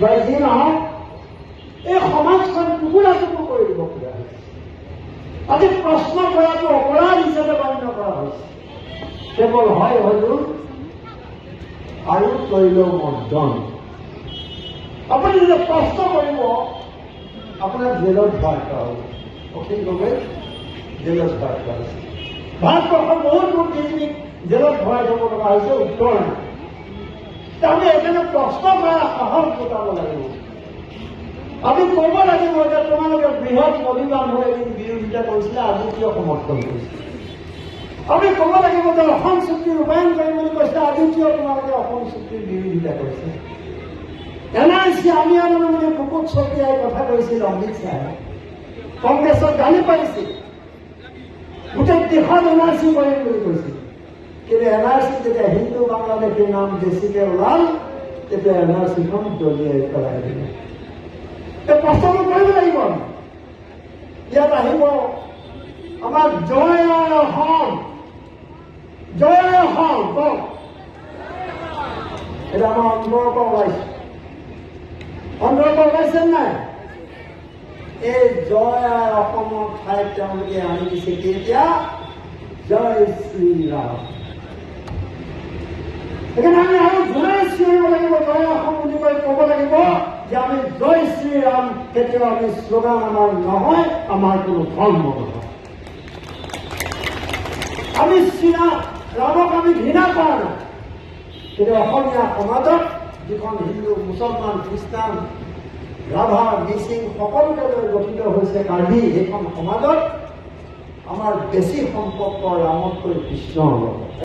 বা যি নহওক এই সমাজখন টুকুৰা টুকুৰ কৰি দিব খোজা হৈছে। আজি প্ৰশ্ন কৰাটো অপৰাধ হিচাপে গণ্য কৰা হৈছে। কেৱল হয় হয়তো আৰু তৈল মৰ্দন। আপুনি যেতিয়া প্ৰশ্ন কৰিব আপোনাক জেলত ভৰাই কৰা হ'ব। অখিল গগৈ জেলত ভৰাই কৰা হৈছে। ভাৰতবৰ্ষৰ বহুত বুদ্ধিজীৱীক জেলত ভৰাই থব লগা হৈছে, উত্তৰ নাই। আমি এখানে প্ৰশ্ন কৰাৰ সাহস গোটাব লাগিব। আমি ক'ব লাগিব যে তোমালোকে বৃহৎ নদী বান্ধ এদিন বিৰোধিতা কৰিছিলে, আজি কিয় সমৰ্থন কৰিছে। আমি ক'ব লাগিব যে অসম চুক্তি ৰূপায়ণ কৰিম বুলি কৈছে, আজি কিয় তোমালোকে অসম চুক্তিৰ বিৰোধিতা কৰিছে। NRC আমি মানে বুকুত ছটিয়াই কথা কৈছিল অমিত শ্বাহে, কংগ্ৰেছক গালি পাৰিছিল, গোটেই দেশত NRC কৰিম বুলি কৈছিল। কিন্তু NRC যেতিয়া হিন্দু বাংলাদেশীৰ নাম বেছিকে ওলাল, তেতিয়া NRCখন দলিয়াই পেলাই দিলে। প্ৰশ্নটো কৰিব লাগিব। ইয়াত আহিব আমাৰ জয় অসম, জয় অসম কওক। এটা আমাৰ অন্তৰৰ পৰা ওলাইছে, অন্তৰৰ পৰা ওলাইছে নাই? এই জয় অসমৰ ঠাইত তেওঁলোকে আনি দিছে কেতিয়া? জয় শ্ৰীৰাম। সেইকাৰণে আমি আৰু জোৰে চিঞৰিব লাগিব, জয় অসম বুলি কৈ ক'ব লাগিব যে আমি জয় শ্ৰীৰাম কেতিয়াও আমি শ্লোগান আমাৰ নহয়, আমাৰ কোনো ধৰ্ম নহয়। আমি ৰামক আমি ঘৃণা কৰা নাই, কিন্তু অসমীয়া সমাজত যিখন হিন্দু, মুছলমান, খ্ৰীষ্টান, ৰাভা, মিচিং সকলোকে লৈ গঠিত হৈছে কাৰ্বি, সেইখন সমাজত আমাৰ বেছি সম্পৰ্ক ৰামতকৈ কৃষ্ণৰ লগত।